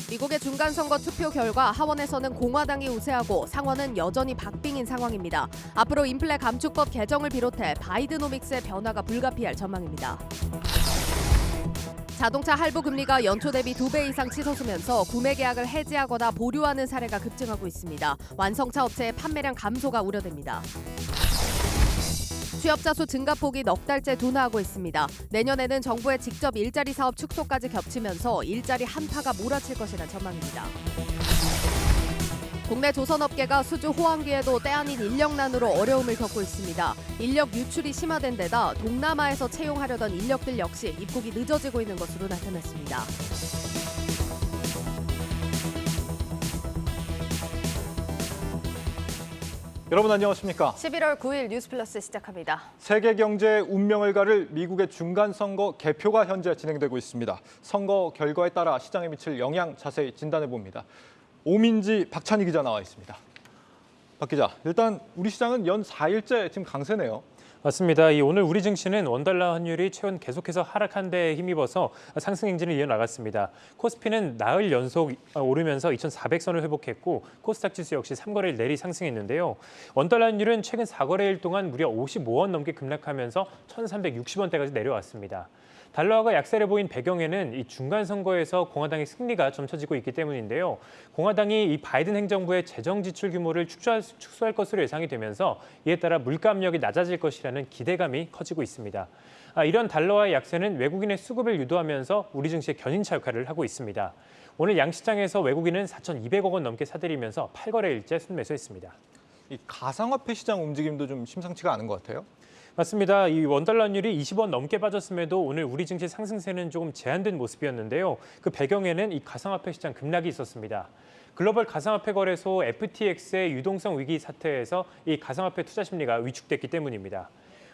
미국의 중간선거 투표 결과 하원에서는 공화당이 우세하고 상원은 여전히 박빙인 상황입니다. 앞으로 인플레 감축법 개정을 비롯해 바이드노믹스의 변화가 불가피할 전망입니다. 자동차 할부 금리가 연초 대비 2배 이상 치솟으면서 구매 계약을 해지하거나 보류하는 사례가 급증하고 있습니다. 완성차 업체의 판매량 감소가 우려됩니다. 취업자 수 증가폭이 넉 달째 둔화하고 있습니다. 내년에는 정부의 직접 일자리 사업 축소까지 겹치면서 일자리 한파가 몰아칠 것이란 전망입니다. 국내 조선업계가 수주 호황기에도 때 아닌 인력난으로 어려움을 겪고 있습니다. 인력 유출이 심화된 데다 동남아에서 채용하려던 인력들 역시 입국이 늦어지고 있는 것으로 나타났습니다. 여러분 안녕하십니까? 11월 9일 뉴스플러스 시작합니다. 세계 경제의 운명을 가를 미국의 중간선거 개표가 현재 진행되고 있습니다. 선거 결과에 따라 시장에 미칠 영향 자세히 진단해 봅니다. 오민지 박찬희 기자 나와 있습니다. 박 기자, 일단 우리 시장은 연 4일째 지금 강세네요. 맞습니다. 오늘 우리 증시는 원달러 환율이 최근 계속해서 하락한 데에 힘입어서 상승 행진을 이어나갔습니다. 코스피는 나흘 연속 오르면서 2,400선을 회복했고 코스닥 지수 역시 3거래일 내리 상승했는데요. 원달러 환율은 최근 4거래일 동안 무려 55원 넘게 급락하면서 1,360원대까지 내려왔습니다. 달러화가 약세를 보인 배경에는 이 중간 선거에서 공화당의 승리가 점쳐지고 있기 때문인데요. 공화당이 이 바이든 행정부의 재정 지출 규모를 축소할 것으로 예상이 되면서 이에 따라 물가 압력이 낮아질 것이라는 기대감이 커지고 있습니다. 이런 달러화의 약세는 외국인의 수급을 유도하면서 우리 증시의 견인차 역할을 하고 있습니다. 오늘 양시장에서 외국인은 4,200억 원 넘게 사들이면서 8거래일째 순매수했습니다. 이 가상화폐 시장 움직임도 좀 심상치가 않은 것 같아요. 맞습니다. 이 원달러 환율이 20원 넘게 빠졌음에도 오늘 우리 증시 상승세는 조금 제한된 모습이었는데요. 그 배경에는 이 가상화폐 시장 급락이 있었습니다. 글로벌 가상화폐 거래소 FTX의 유동성 위기 사태에서 이 가상화폐 투자 심리가 위축됐기 때문입니다.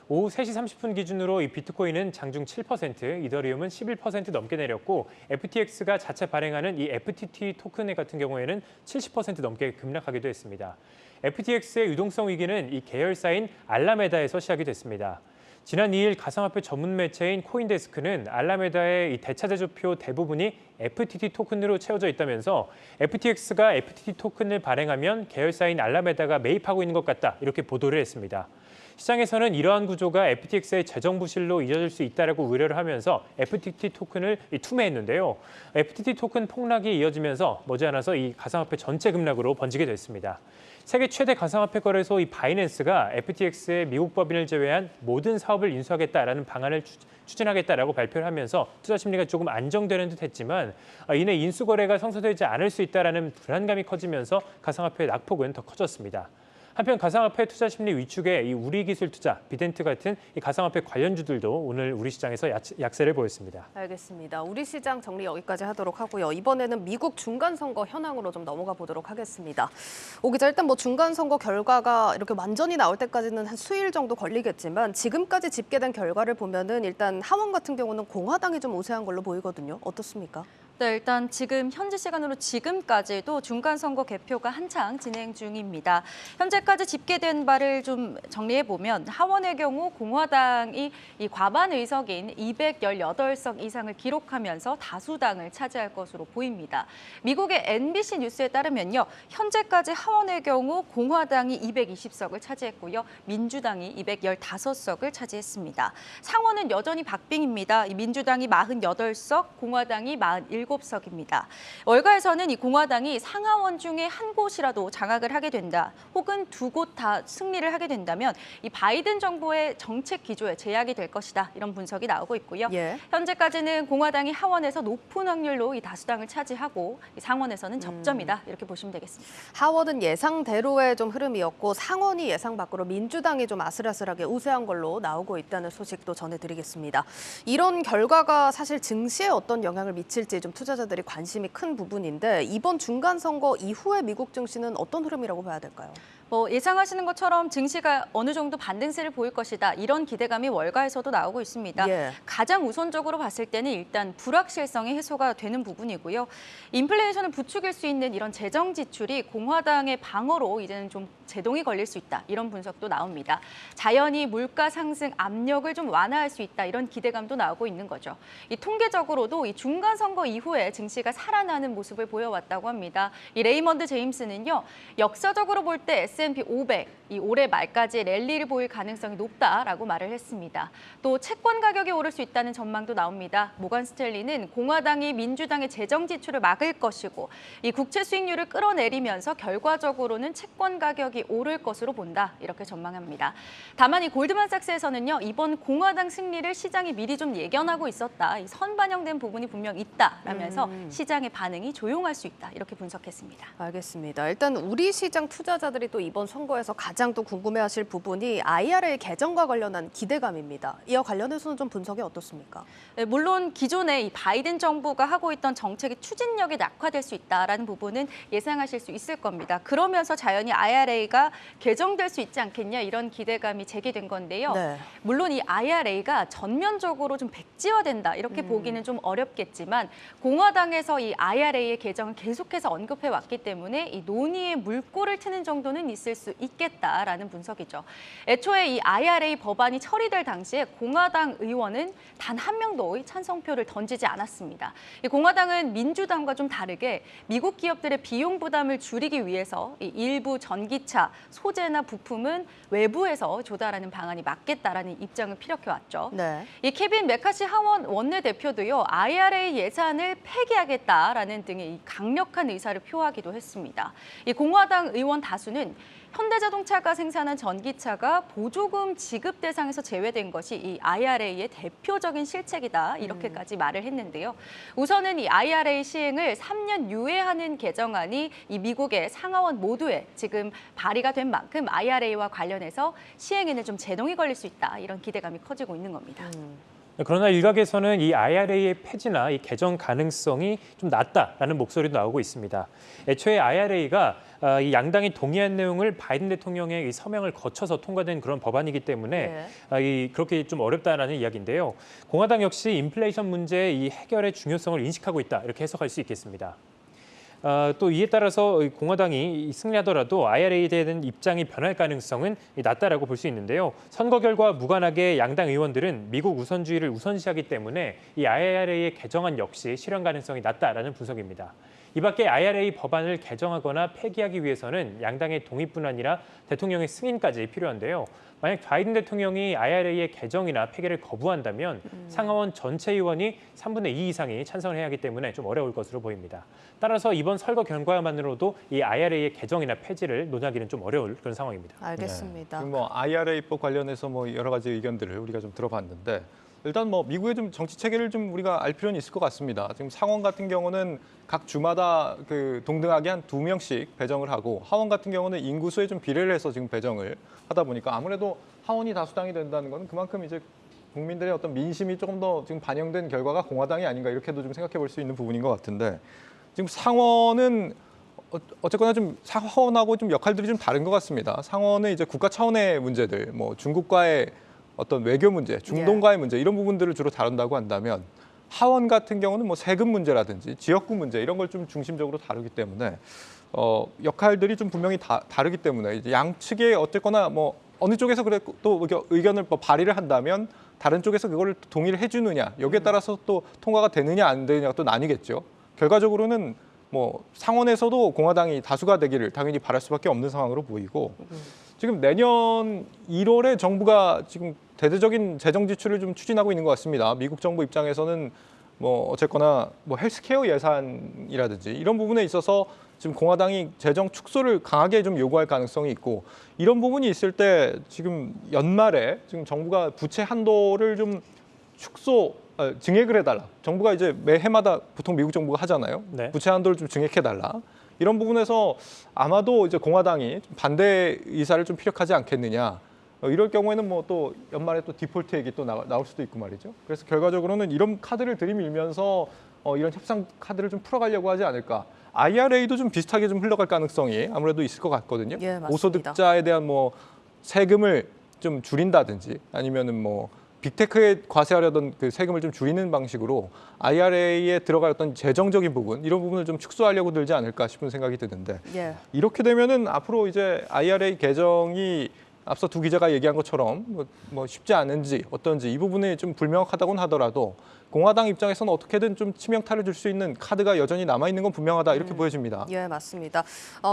오후 3시 30분 기준으로 이 비트코인은 장중 7%, 이더리움은 11% 넘게 내렸고 FTX가 자체 발행하는 이 FTT 토큰 같은 경우에는 70% 넘게 급락하기도 했습니다. FTX의 유동성 위기는 이 계열사인 알라메다에서 시작이 됐습니다. 지난 2일 가상화폐 전문 매체인 코인데스크는 알라메다의 이 대차 제조표 대부분이 FTT 토큰으로 채워져 있다면서 FTX가 FTT 토큰을 발행하면 계열사인 알라메다가 매입하고 있는 것 같다 이렇게 보도를 했습니다. 시장에서는 이러한 구조가 FTX의 재정 부실로 이어질 수 있다라고 우려를 하면서 FTT 토큰을 투매했는데요. FTT 토큰 폭락이 이어지면서 머지않아서 이 가상화폐 전체 급락으로 번지게 됐습니다. 세계 최대 가상화폐 거래소 이 바이낸스가 FTX의 미국 법인을 제외한 모든 사업을 인수하겠다라는 방안을 추진하겠다라고 발표를 하면서 투자 심리가 조금 안정되는 듯했지만 이내 인수 거래가 성사되지 않을 수 있다라는 불안감이 커지면서 가상화폐의 낙폭은 더 커졌습니다. 한편 가상화폐 투자 심리 위축에 이 우리기술투자, 비덴트 같은 이 가상화폐 관련주들도 오늘 우리 시장에서 약세를 보였습니다. 알겠습니다. 우리 시장 정리 여기까지 하도록 하고요. 이번에는 미국 중간선거 현황으로 좀 넘어가 보도록 하겠습니다. 오 기자, 일단 중간선거 결과가 이렇게 완전히 나올 때까지는 한 수일 정도 걸리겠지만 지금까지 집계된 결과를 보면은 일단 하원 같은 경우는 공화당이 좀 우세한 걸로 보이거든요. 어떻습니까? 네, 일단 지금 현지 시간으로 지금까지도 중간선거 개표가 한창 진행 중입니다. 현재까지 집계된 바를 좀 정리해보면 하원의 경우 공화당이 이 과반 의석인 218석 이상을 기록하면서 다수당을 차지할 것으로 보입니다. 미국의 NBC 뉴스에 따르면요. 현재까지 하원의 경우 공화당이 220석을 차지했고요. 민주당이 215석을 차지했습니다. 상원은 여전히 박빙입니다. 민주당이 48석, 공화당이 47석입니다. 월가에서는 이 공화당이 상하원 중에 한 곳이라도 장악을 하게 된다, 혹은 두 곳 다 승리를 하게 된다면 이 바이든 정부의 정책 기조에 제약이 될 것이다, 이런 분석이 나오고 있고요. 예. 현재까지는 공화당이 하원에서 높은 확률로 이 다수당을 차지하고 이 상원에서는 접점이다, 이렇게 보시면 되겠습니다. 하원은 예상대로의 좀 흐름이었고 상원이 예상 밖으로 민주당이 좀 아슬아슬하게 우세한 걸로 나오고 있다는 소식도 전해드리겠습니다. 이런 결과가 사실 증시에 어떤 영향을 미칠지 좀 투자자들이 관심이 큰 부분인데 이번 중간선거 이후에 미국 증시는 어떤 흐름이라고 봐야 될까요? 예상하시는 것처럼 증시가 어느 정도 반등세를 보일 것이다. 이런 기대감이 월가에서도 나오고 있습니다. 예. 가장 우선적으로 봤을 때는 일단 불확실성이 해소가 되는 부분이고요. 인플레이션을 부추길 수 있는 이런 재정 지출이 공화당의 방어로 이제는 좀 제동이 걸릴 수 있다. 이런 분석도 나옵니다. 자연히 물가 상승 압력을 좀 완화할 수 있다. 이런 기대감도 나오고 있는 거죠. 이 통계적으로도 이 중간 선거 이후에 증시가 살아나는 모습을 보여왔다고 합니다. 이 레이먼드 제임스는요. 역사적으로 볼 때 S&P 500 이 올해 말까지 랠리를 보일 가능성이 높다라고 말을 했습니다. 또 채권 가격이 오를 수 있다는 전망도 나옵니다. 모건 스탠리는 공화당이 민주당의 재정 지출을 막을 것이고 이 국채 수익률을 끌어내리면서 결과적으로는 채권 가격이 오를 것으로 본다. 이렇게 전망합니다. 다만 이 골드만삭스에서는요. 이번 공화당 승리를 시장이 미리 좀 예견하고 있었다. 이 선반영된 부분이 분명 있다라면서 시장의 반응이 조용할 수 있다. 이렇게 분석했습니다. 알겠습니다. 일단 우리 시장 투자자들이 또 이번 선거에서 가장 또 궁금해하실 부분이 IRA 개정과 관련한 기대감입니다. 이와 관련해서는 좀 분석이 어떻습니까? 네, 물론 기존에 이 바이든 정부가 하고 있던 정책의 추진력이 낙화될 수 있다라는 부분은 예상하실 수 있을 겁니다. 그러면서 자연히 IRA가 개정될 수 있지 않겠냐 이런 기대감이 제기된 건데요. 네. 물론 이 IRA가 전면적으로 좀 백지화된다 이렇게 보기는 좀 어렵겠지만 공화당에서 이 IRA의 개정을 계속해서 언급해 왔기 때문에 이 논의의 물꼬를 트는 정도는 있을 수 있겠다라는 분석이죠. 애초에 이 IRA 법안이 처리될 당시에 공화당 의원은 단 한 명도 이 찬성표를 던지지 않았습니다. 이 공화당은 민주당과 좀 다르게 미국 기업들의 비용 부담을 줄이기 위해서 이 일부 전기차, 소재나 부품은 외부에서 조달하는 방안이 맞겠다라는 입장을 피력해왔죠. 네. 이 케빈 메카시 하원 원내대표도요. IRA 예산을 폐기하겠다라는 등의 이 강력한 의사를 표하기도 했습니다. 이 공화당 의원 다수는 현대자동차가 생산한 전기차가 보조금 지급 대상에서 제외된 것이 이 IRA의 대표적인 실책이다 이렇게까지 말을 했는데요. 우선은 이 IRA 시행을 3년 유예하는 개정안이 이 미국의 상하원 모두에 지금 발의가 된 만큼 IRA와 관련해서 시행에는 좀 제동이 걸릴 수 있다 이런 기대감이 커지고 있는 겁니다. 그러나 일각에서는 이 IRA의 폐지나 이 개정 가능성이 좀 낮다라는 목소리도 나오고 있습니다. 애초에 IRA가 이 양당이 동의한 내용을 바이든 대통령의 이 서명을 거쳐서 통과된 그런 법안이기 때문에 그렇게 좀 어렵다라는 이야기인데요. 공화당 역시 인플레이션 문제의 이 해결의 중요성을 인식하고 있다 이렇게 해석할 수 있겠습니다. 또 이에 따라서 공화당이 승리하더라도 IRA에 대한 입장이 변할 가능성은 낮다라고 볼 수 있는데요. 선거 결과와 무관하게 양당 의원들은 미국 우선주의를 우선시하기 때문에 이 IRA의 개정안 역시 실현 가능성이 낮다라는 분석입니다. 이 밖에 IRA 법안을 개정하거나 폐기하기 위해서는 양당의 동의뿐 아니라 대통령의 승인까지 필요한데요. 만약 바이든 대통령이 IRA의 개정이나 폐기를 거부한다면 상하원 전체 의원이 3분의 2 이상이 찬성을 해야 하기 때문에 좀 어려울 것으로 보입니다. 따라서 이번 선거 결과만으로도 이 IRA의 개정이나 폐지를 논하기는 좀 어려울 그런 상황입니다. 알겠습니다. 지금 뭐 IRA법 관련해서 뭐 여러 가지 의견들을 우리가 좀 들어봤는데 일단 뭐 미국의 좀 정치 체계를 좀 우리가 알 필요는 있을 것 같습니다. 지금 상원 같은 경우는 각 주마다 그 동등하게 한 2명씩 배정을 하고 하원 같은 경우는 인구수에 좀 비례를 해서 지금 배정을 하다 보니까 아무래도 하원이 다수당이 된다는 건 그만큼 이제 국민들의 어떤 민심이 조금 더 지금 반영된 결과가 공화당이 아닌가 이렇게도 좀 생각해 볼 수 있는 부분인 것 같은데 지금 상원은 어쨌거나 좀 상원하고 좀 역할들이 좀 다른 것 같습니다. 상원은 이제 국가 차원의 문제들, 뭐 중국과의 어떤 외교 문제, 중동과의 문제 이런 부분들을 주로 다룬다고 한다면 하원 같은 경우는 뭐 세금 문제라든지 지역구 문제 이런 걸 좀 중심적으로 다루기 때문에 역할들이 좀 분명히 다르기 때문에 이제 양측에 어쨌거나 뭐 어느 쪽에서 그래 또 의견을 뭐 발의를 한다면 다른 쪽에서 그거를 동의를 해주느냐 여기에 따라서 또 통과가 되느냐 안 되느냐가 또 나뉘겠죠. 결과적으로는 뭐 상원에서도 공화당이 다수가 되기를 당연히 바랄 수밖에 없는 상황으로 보이고 지금 내년 1월에 정부가 지금 대대적인 재정 지출을 좀 추진하고 있는 것 같습니다. 미국 정부 입장에서는 뭐 어쨌거나 뭐 헬스케어 예산이라든지 이런 부분에 있어서 지금 공화당이 재정 축소를 강하게 좀 요구할 가능성이 있고 이런 부분이 있을 때 지금 연말에 지금 정부가 부채 한도를 좀 증액을 해달라. 정부가 이제 매해마다 보통 미국 정부가 하잖아요. 네. 부채 한도를 좀 증액해달라. 이런 부분에서 아마도 이제 공화당이 반대 의사를 좀 피력하지 않겠느냐. 이럴 경우에는 뭐 또 연말에 또 디폴트 얘기 또 나올 수도 있고 말이죠. 그래서 결과적으로는 이런 카드를 들이밀면서 이런 협상 카드를 좀 풀어가려고 하지 않을까. IRA도 좀 비슷하게 좀 흘러갈 가능성이 아무래도 있을 것 같거든요. 예, 맞습니다. 고소득자에 대한 뭐 세금을 좀 줄인다든지 아니면은 뭐 빅테크에 과세하려던 그 세금을 좀 줄이는 방식으로 IRA에 들어갈 어떤 재정적인 부분 이런 부분을 좀 축소하려고 들지 않을까 싶은 생각이 드는데 예. 이렇게 되면은 앞으로 이제 IRA 개정이 앞서 두 기자가 얘기한 것처럼 뭐 쉽지 않은지 어떤지 이 부분이 좀 불명확하다고는 하더라도 공화당 입장에서는 어떻게든 좀 치명타를 줄 수 있는 카드가 여전히 남아 있는 건 분명하다 이렇게 보여집니다. 예, 맞습니다.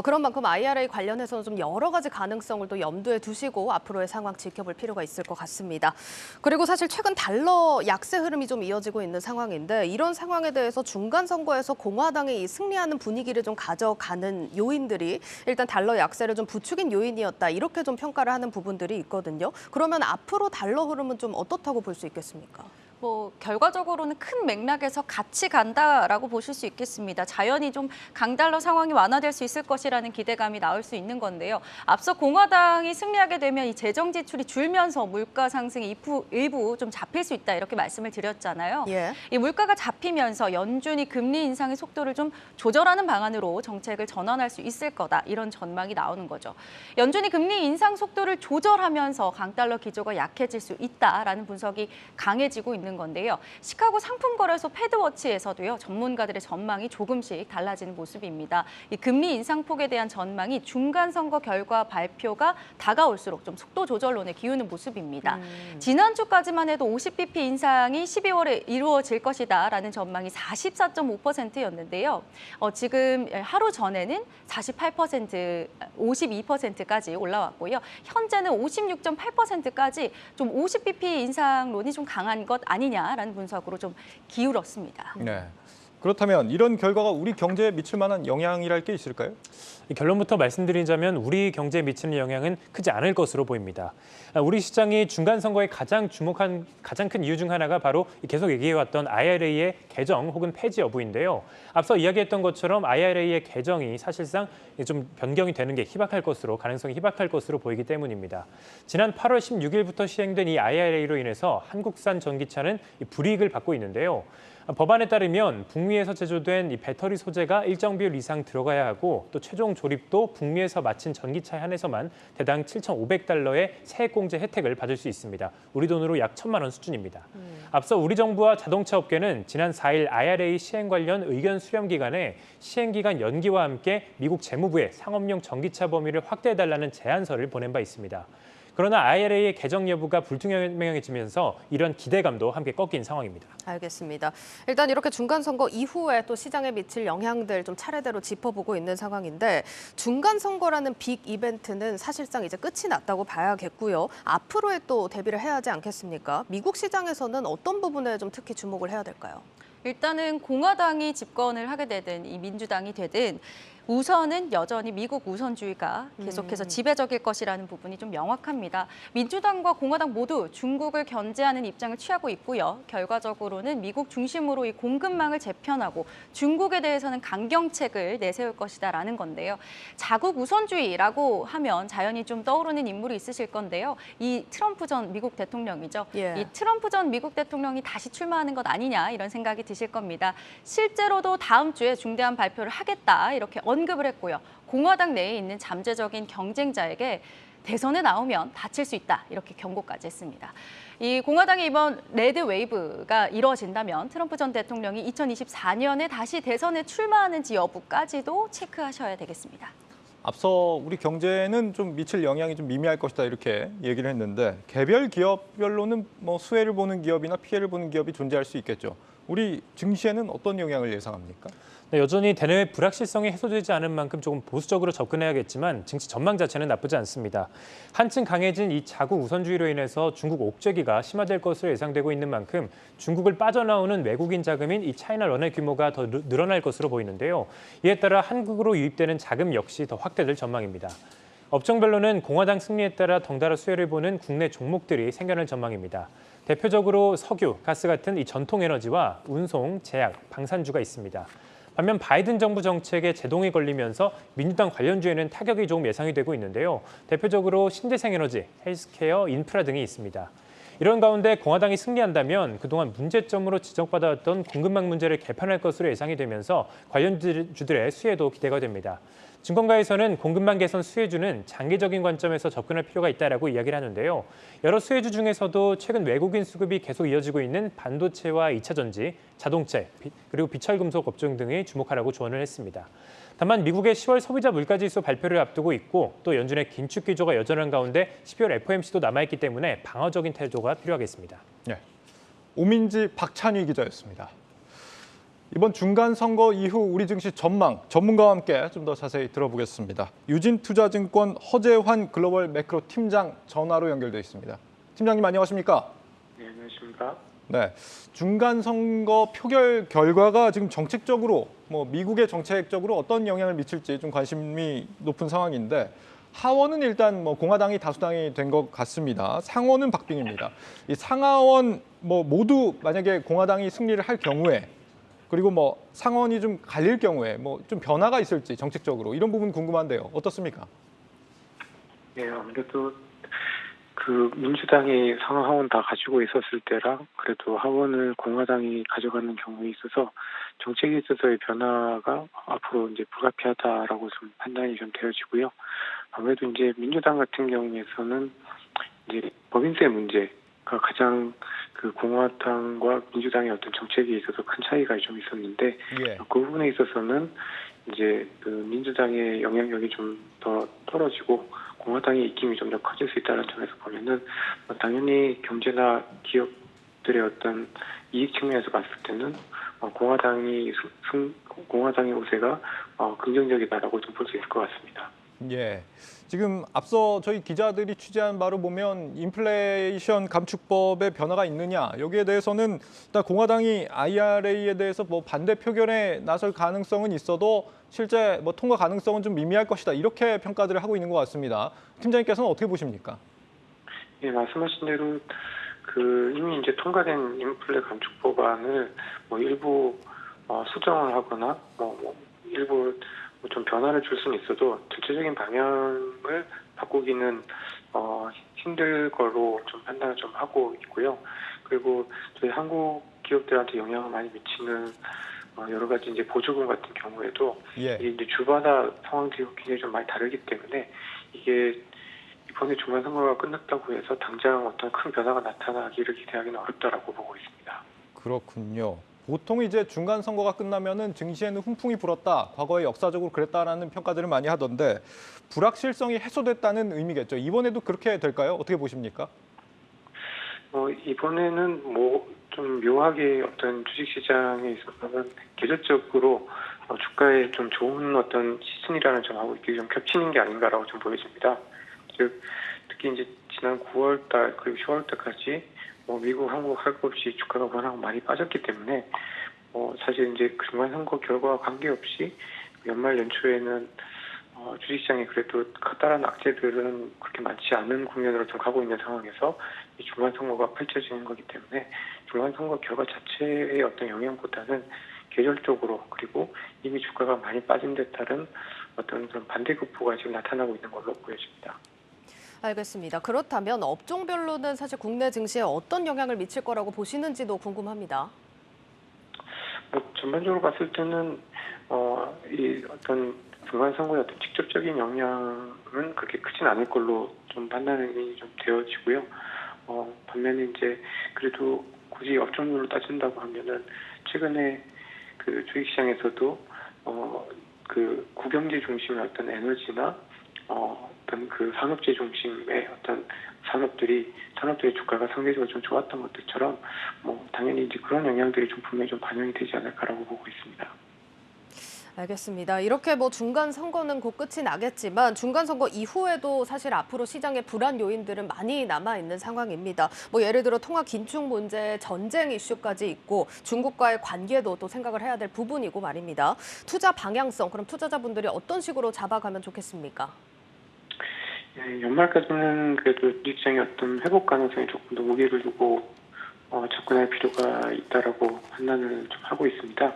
그런 만큼 IRA 관련해서는 좀 여러 가지 가능성을 또 염두에 두시고 앞으로의 상황 지켜볼 필요가 있을 것 같습니다. 그리고 사실 최근 달러 약세 흐름이 좀 이어지고 있는 상황인데 이런 상황에 대해서 중간 선거에서 공화당이 승리하는 분위기를 좀 가져가는 요인들이 일단 달러 약세를 좀 부추긴 요인이었다 이렇게 좀 평가를 하는 부분들이 있거든요. 그러면 앞으로 달러 흐름은 좀 어떻다고 볼 수 있겠습니까? 뭐 결과적으로는 큰 맥락에서 같이 간다라고 보실 수 있겠습니다. 자연히 좀 강달러 상황이 완화될 수 있을 것이라는 기대감이 나올 수 있는 건데요. 앞서 공화당이 승리하게 되면 이 재정 지출이 줄면서 물가 상승이 일부 좀 잡힐 수 있다 이렇게 말씀을 드렸잖아요. 예. 이 물가가 잡히면서 연준이 금리 인상의 속도를 좀 조절하는 방안으로 정책을 전환할 수 있을 거다 이런 전망이 나오는 거죠. 연준이 금리 인상 속도를 조절하면서 강달러 기조가 약해질 수 있다라는 분석이 강해지고 있는 건데요. 시카고 상품거래소 패드워치에서도요. 전문가들의 전망이 조금씩 달라지는 모습입니다. 이 금리 인상폭에 대한 전망이 중간 선거 결과 발표가 다가올수록 좀 속도 조절론에 기우는 모습입니다. 지난주까지만 해도 50bp 인상이 12월에 이루어질 것이다라는 전망이 44.5%였는데요. 지금 하루 전에는 48%, 52%까지 올라왔고요. 현재는 56.8%까지 좀 50bp 인상론이 좀 강한 것 아니냐라는 분석으로 좀 기울었습니다. 네. 그렇다면 이런 결과가 우리 경제에 미칠 만한 영향이랄 게 있을까요? 결론부터 말씀드리자면 우리 경제에 미치는 영향은 크지 않을 것으로 보입니다. 우리 시장이 중간 선거에 가장 큰 이유 중 하나가 바로 계속 얘기해왔던 IRA의 개정 혹은 폐지 여부인데요. 앞서 이야기했던 것처럼 IRA의 개정이 사실상 좀 변경이 되는 게 가능성이 희박할 것으로 보이기 때문입니다. 지난 8월 16일부터 시행된 이 IRA로 인해서 한국산 전기차는 불이익을 받고 있는데요. 법안에 따르면 북미에서 제조된 이 배터리 소재가 일정 비율 이상 들어가야 하고 또 최종 조립도 북미에서 마친 전기차에 한해서만 대당 7,500달러의 세액공제 혜택을 받을 수 있습니다. 우리 돈으로 약 1,000만 원 수준입니다. 앞서 우리 정부와 자동차 업계는 지난 4일 IRA 시행 관련 의견 수렴 기간에 시행 기간 연기와 함께 미국 재무부에 상업용 전기차 범위를 확대해달라는 제안서를 보낸 바 있습니다. 그러나 IRA의 개정 여부가 불투명해지면서 이런 기대감도 함께 꺾인 상황입니다. 알겠습니다. 일단 이렇게 중간 선거 이후에 또 시장에 미칠 영향들 좀 차례대로 짚어보고 있는 상황인데 중간 선거라는 빅 이벤트는 사실상 이제 끝이 났다고 봐야겠고요. 앞으로의 또 대비를 해야 하지 않겠습니까? 미국 시장에서는 어떤 부분에 좀 특히 주목을 해야 될까요? 일단은 공화당이 집권을 하게 되든 이 민주당이 되든 우선은 여전히 미국 우선주의가 계속해서 지배적일 것이라는 부분이 좀 명확합니다. 민주당과 공화당 모두 중국을 견제하는 입장을 취하고 있고요. 결과적으로는 미국 중심으로 이 공급망을 재편하고 중국에 대해서는 강경책을 내세울 것이다라는 건데요. 자국 우선주의라고 하면 자연히 좀 떠오르는 인물이 있으실 건데요. 이 트럼프 전 미국 대통령이죠. 예. 이 트럼프 전 미국 대통령이 다시 출마하는 것 아니냐 이런 생각이 드실 겁니다. 실제로도 다음 주에 중대한 발표를 하겠다 이렇게 언급을 했고요. 공화당 내에 있는 잠재적인 경쟁자에게 대선에 나오면 다칠 수 있다 이렇게 경고까지 했습니다. 이 공화당의 이번 레드 웨이브가 이뤄진다면 트럼프 전 대통령이 2024년에 다시 대선에 출마하는지 여부까지도 체크하셔야 되겠습니다. 앞서 우리 경제는 좀 미칠 영향이 좀 미미할 것이다 이렇게 얘기를 했는데 개별 기업별로는 뭐 수혜를 보는 기업이나 피해를 보는 기업이 존재할 수 있겠죠. 우리 증시에는 어떤 영향을 예상합니까? 네, 여전히 대내외 불확실성이 해소되지 않은 만큼 조금 보수적으로 접근해야겠지만 증시 전망 자체는 나쁘지 않습니다. 한층 강해진 이 자국 우선주의로 인해서 중국 옥죄기가 심화될 것으로 예상되고 있는 만큼 중국을 빠져나오는 외국인 자금인 이 차이나 런의 규모가 더 늘어날 것으로 보이는데요. 이에 따라 한국으로 유입되는 자금 역시 더 확대될 전망입니다. 업종별로는 공화당 승리에 따라 덩달아 수혜를 보는 국내 종목들이 생겨날 전망입니다. 대표적으로 석유, 가스 같은 이 전통 에너지와 운송, 제약, 방산주가 있습니다. 반면 바이든 정부 정책에 제동이 걸리면서 민주당 관련주에는 타격이 조금 예상이 되고 있는데요. 대표적으로 신재생에너지, 헬스케어, 인프라 등이 있습니다. 이런 가운데 공화당이 승리한다면 그동안 문제점으로 지적받아왔던 공급망 문제를 개편할 것으로 예상이 되면서 관련주들의 수혜도 기대가 됩니다. 증권가에서는 공급망 개선 수혜주는 장기적인 관점에서 접근할 필요가 있다라고 이야기를 하는데요. 여러 수혜주 중에서도 최근 외국인 수급이 계속 이어지고 있는 반도체와 2차 전지, 자동차, 그리고 비철금속 업종 등에 주목하라고 조언을 했습니다. 다만 미국의 10월 소비자 물가지수 발표를 앞두고 있고 또 연준의 긴축 기조가 여전한 가운데 12월 FOMC도 남아있기 때문에 방어적인 태도가 필요하겠습니다. 네. 오민지 박찬희 기자였습니다. 이번 중간 선거 이후 우리 증시 전망 전문가와 함께 좀 더 자세히 들어보겠습니다. 유진투자증권 허재환 글로벌 매크로 팀장 전화로 연결돼 있습니다. 팀장님 안녕하십니까? 네, 안녕하십니까? 네, 중간 선거 표결 결과가 지금 정책적으로 미국의 정책적으로 어떤 영향을 미칠지 좀 관심이 높은 상황인데 하원은 일단 공화당이 다수당이 된 것 같습니다. 상원은 박빙입니다. 이 상하원 모두 만약에 공화당이 승리를 할 경우에 그리고 상원이 좀 갈릴 경우에 좀 변화가 있을지 정책적으로 이런 부분 궁금한데요. 어떻습니까? 네, 아무래도 그 민주당이 상하원 다 가지고 있었을 때라 그래도 하원을 공화당이 가져가는 경우에 있어서 정책에 있어서의 변화가 앞으로 이제 불가피하다라고 좀 판단이 좀 되어지고요. 아무래도 이제 민주당 같은 경우에서는 이제 법인세 문제가 가장 그 공화당과 민주당의 어떤 정책에 있어서 큰 차이가 좀 있었는데 예. 그 부분에 있어서는 이제 그 민주당의 영향력이 좀 더 떨어지고 공화당의 입김이 좀 더 커질 수 있다는 점에서 보면은 당연히 경제나 기업들의 어떤 이익 측면에서 봤을 때는 공화당의 우세가 긍정적이다라고 좀 볼 수 있을 것 같습니다. 예. 지금 앞서 저희 기자들이 취재한 바로 보면 인플레이션 감축법에 변화가 있느냐 여기에 대해서는 일단 공화당이 IRA에 대해서 반대 표결에 나설 가능성은 있어도 실제 통과 가능성은 좀 미미할 것이다 이렇게 평가들을 하고 있는 것 같습니다. 팀장님께서는 어떻게 보십니까? 예, 말씀하신 대로 그 이미 이제 통과된 인플레 감축법안을 일부 수정을 하거나 일부 좀 변화를 줄 수는 있어도 전체적인 방향을 바꾸기는 힘들 거로 좀 판단을 좀 하고 있고요. 그리고 저희 한국 기업들한테 영향을 많이 미치는 여러 가지 이제 보조금 같은 경우에도 예. 이게 이제 주마다 상황들이 굉장히 좀 많이 다르기 때문에 이게 이번에 중간 선거가 끝났다고 해서 당장 어떤 큰 변화가 나타나기를 기대하기는 어렵다라고 보고 있습니다. 그렇군요. 보통 이제 중간 선거가 끝나면은 증시에는 훈풍이 불었다. 과거에 역사적으로 그랬다라는 평가들을 많이 하던데 불확실성이 해소됐다는 의미겠죠. 이번에도 그렇게 될까요? 어떻게 보십니까? 이번에는 좀 묘하게 어떤 주식시장에 있어서는 계절적으로 주가에 좀 좋은 어떤 시즌이라는 점하고 이게 좀 겹치는 게 아닌가라고 좀 보여집니다. 즉 특히 이제 지난 9월달 그리고 10월달까지 미국, 한국 할 것 없이 주가가 워낙 많이 빠졌기 때문에 사실 이제 중간 선거 결과와 관계없이 연말 연초에는 주식시장에 그래도 커다란 악재들은 그렇게 많지 않은 국면으로 좀 가고 있는 상황에서 이 중간 선거가 펼쳐지는 거기 때문에 중간 선거 결과 자체의 어떤 영향보다는 계절적으로 그리고 이미 주가가 많이 빠진 데 따른 어떤 그런 반대급부가 지금 나타나고 있는 걸로 보여집니다. 알겠습니다. 그렇다면 업종별로는 사실 국내 증시에 어떤 영향을 미칠 거라고 보시는지도 궁금합니다. 전반적으로 봤을 때는 이 어떤 중간 선거의 어떤 직접적인 영향은 그렇게 크진 않을 걸로 좀 판단이 좀 되어지고요. 반면에 이제 그래도 굳이 업종별로 따진다고 하면은 최근에 그 주식시장에서도 그 구경제 중심의 어떤 에너지나 어떤 그 산업재 중심의 어떤 산업들의 주가가 상대적으로 좀 좋았던 것들처럼 당연히 이제 그런 영향들이 좀 분명히 좀 반영이 되지 않을까라고 보고 있습니다. 알겠습니다. 이렇게 중간 선거는 곧 끝이 나겠지만 중간 선거 이후에도 사실 앞으로 시장의 불안 요인들은 많이 남아 있는 상황입니다. 예를 들어 통화 긴축 문제, 전쟁 이슈까지 있고 중국과의 관계도 또 생각을 해야 될 부분이고 말입니다. 투자 방향성, 그럼 투자자분들이 어떤 식으로 잡아가면 좋겠습니까? 네, 연말까지는 그래도 시장의 어떤 회복 가능성에 조금 더 무게를 두고 접근할 필요가 있다라고 판단을 좀 하고 있습니다.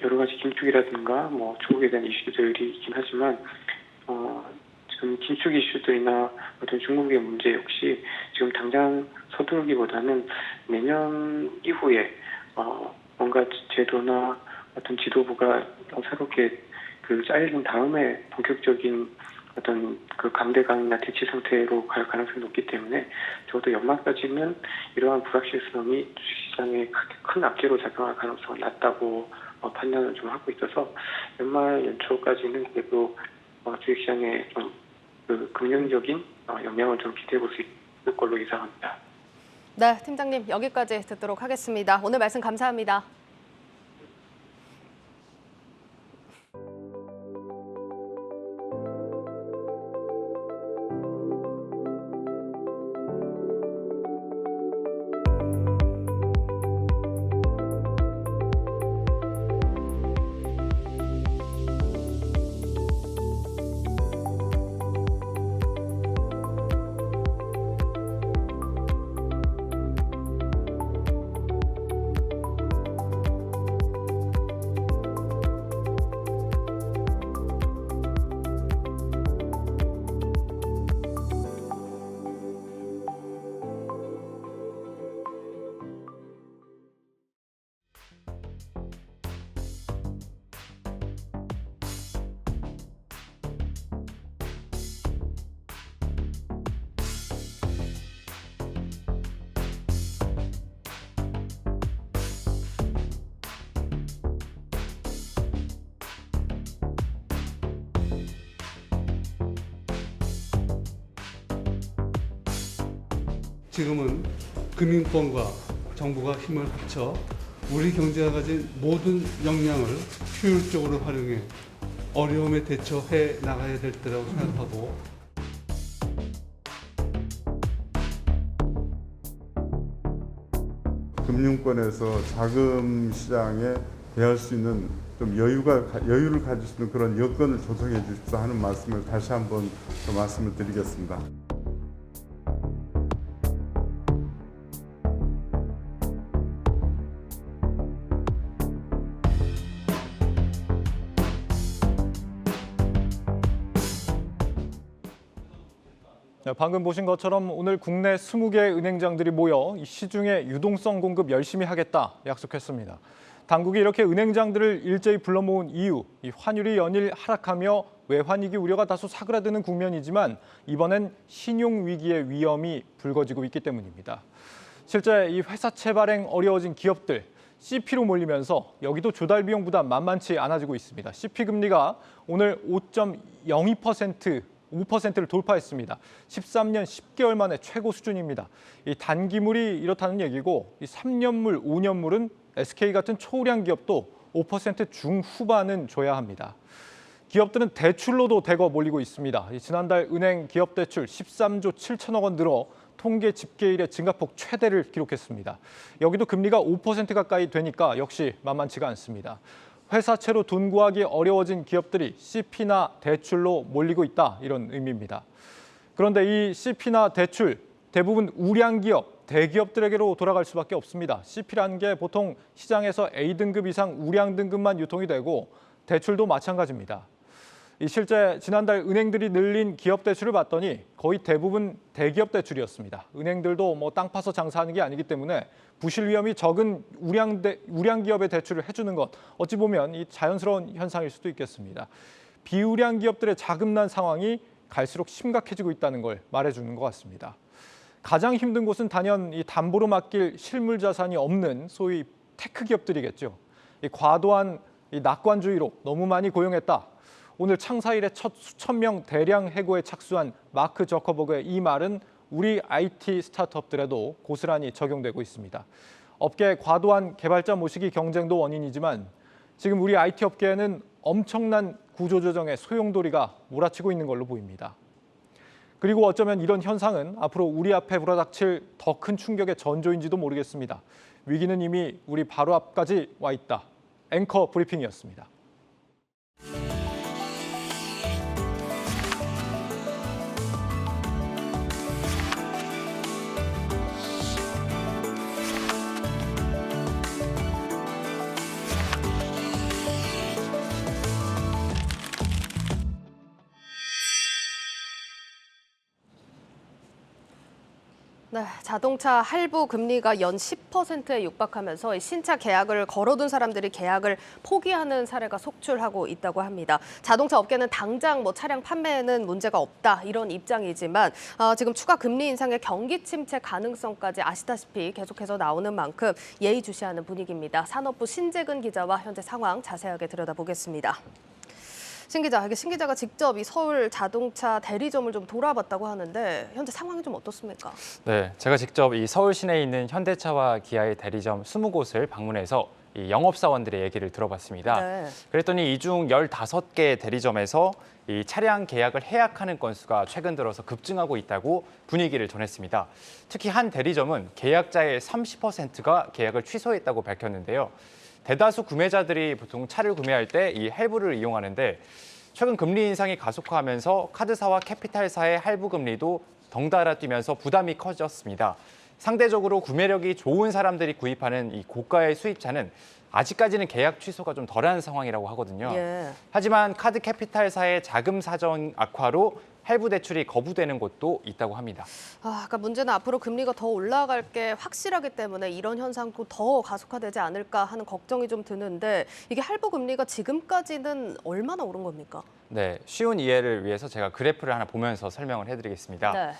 여러 가지 긴축이라든가 중국에 대한 이슈들이 있긴 하지만 지금 긴축 이슈들이나 어떤 중국의 문제 역시 지금 당장 서두르기보다는 내년 이후에 뭔가 제도나 어떤 지도부가 새롭게 그 짜여진 다음에 본격적인 어떤 그 강대강이나 대치 상태로 갈 가능성이 높기 때문에 적어도 연말까지는 이러한 불확실성이 주식시장에 큰 악재로 작용할 가능성은 낮다고 판단을 좀 하고 있어서 연말 연초까지는 그래도 주식시장에 좀 그 긍정적인 영향을 좀 기대해 볼 수 있을 걸로 예상합니다. 네, 팀장님 여기까지 듣도록 하겠습니다. 오늘 말씀 감사합니다. 지금은 금융권과 정부가 힘을 합쳐 우리 경제가 가진 모든 역량을 효율적으로 활용해 어려움에 대처해 나가야 될 때라고 생각하고 금융권에서 자금 시장에 대할 수 있는 좀 여유를 가질 수 있는 그런 여건을 조성해 주십사 하는 말씀을 다시 한번 말씀을 드리겠습니다. 방금 보신 것처럼 오늘 국내 20개 은행장들이 모여 이 시중에 유동성 공급 열심히 하겠다 약속했습니다. 당국이 이렇게 은행장들을 일제히 불러 모은 이유, 이 환율이 연일 하락하며 외환위기 우려가 다소 사그라드는 국면이지만 이번엔 신용 위기의 위험이 불거지고 있기 때문입니다. 실제 이 회사채 발행 어려워진 기업들, CP로 몰리면서 여기도 조달 비용 부담 만만치 않아지고 있습니다. CP 금리가 오늘 5.02%를 돌파했습니다. 13년 10개월 만에 최고 수준입니다. 이 단기물이 이렇다는 얘기고 이 3년물, 5년물은 SK 같은 초우량 기업도 5% 중후반은 줘야 합니다. 기업들은 대출로도 대거 몰리고 있습니다. 지난달 은행 기업 대출 13조 7천억 원 늘어 통계 집계 이래 증가폭 최대를 기록했습니다. 여기도 금리가 5% 가까이 되니까 역시 만만치가 않습니다. 회사채로 돈 구하기 어려워진 기업들이 CP나 대출로 몰리고 있다, 이런 의미입니다. 그런데 이 CP나 대출 대부분 우량 기업, 대기업들에게로 돌아갈 수밖에 없습니다. CP라는 게 보통 시장에서 A등급 이상 우량 등급만 유통이 되고 대출도 마찬가지입니다. 실제 지난달 은행들이 늘린 기업 대출을 봤더니 거의 대부분 대기업 대출이었습니다. 은행들도 땅 파서 장사하는 게 아니기 때문에 부실 위험이 적은 우량 기업의 대출을 해주는 것, 어찌 보면 이 자연스러운 현상일 수도 있겠습니다. 비우량 기업들의 자금난 상황이 갈수록 심각해지고 있다는 걸 말해주는 것 같습니다. 가장 힘든 곳은 단연 이 담보로 맡길 실물 자산이 없는 소위 테크 기업들이겠죠. 이 과도한 이 낙관주의로 너무 많이 고용했다. 오늘 창사 이래 첫 수천 명 대량 해고에 착수한 마크 저커버그의 이 말은 우리 IT 스타트업들에도 고스란히 적용되고 있습니다. 업계의 과도한 개발자 모시기 경쟁도 원인이지만 지금 우리 IT 업계에는 엄청난 구조조정의 소용돌이가 몰아치고 있는 걸로 보입니다. 그리고 어쩌면 이런 현상은 앞으로 우리 앞에 불어닥칠 더 큰 충격의 전조인지도 모르겠습니다. 위기는 이미 우리 바로 앞까지 와 있다. 앵커 브리핑이었습니다. 네, 자동차 할부 금리가 연 10%에 육박하면서 이 신차 계약을 걸어둔 사람들이 계약을 포기하는 사례가 속출하고 있다고 합니다. 자동차 업계는 당장 뭐 차량 판매에는 문제가 없다 이런 입장이지만 지금 추가 금리 인상의 경기 침체 가능성까지 아시다시피 계속해서 나오는 만큼 예의주시하는 분위기입니다. 산업부 신재근 기자와 현재 상황 자세하게 들여다보겠습니다. 신 기자, 이게 신 기자가 직접 이 서울 자동차 대리점을 좀 돌아봤다고 하는데 현재 상황이 좀 어떻습니까? 네, 제가 직접 이 서울 시내에 있는 현대차와 기아의 대리점 20곳을 방문해서 이 영업사원들의 얘기를 들어봤습니다. 네. 그랬더니 이 중 15개 대리점에서 이 차량 계약을 해약하는 건수가 최근 들어서 급증하고 있다고 분위기를 전했습니다. 특히 한 대리점은 계약자의 30%가 계약을 취소했다고 밝혔는데요. 대다수 구매자들이 보통 차를 구매할 때 이 할부를 이용하는데 최근 금리 인상이 가속화하면서 카드사와 캐피탈사의 할부 금리도 덩달아 뛰면서 부담이 커졌습니다. 상대적으로 구매력이 좋은 사람들이 구입하는 이 고가의 수입차는 아직까지는 계약 취소가 좀 덜한 상황이라고 하거든요. 예. 하지만 카드 캐피탈사의 자금 사정 악화로 할부 대출이 거부되는 곳도 있다고 합니다. 그러니까 문제는 앞으로 금리가 더 올라갈 게 확실하기 때문에 이런 현상도 더 가속화되지 않을까 하는 걱정이 좀 드는데 이게 할부 금리가 지금까지는 얼마나 오른 겁니까? 네, 쉬운 이해를 위해서 제가 그래프를 하나 보면서 설명을 해드리겠습니다. 네.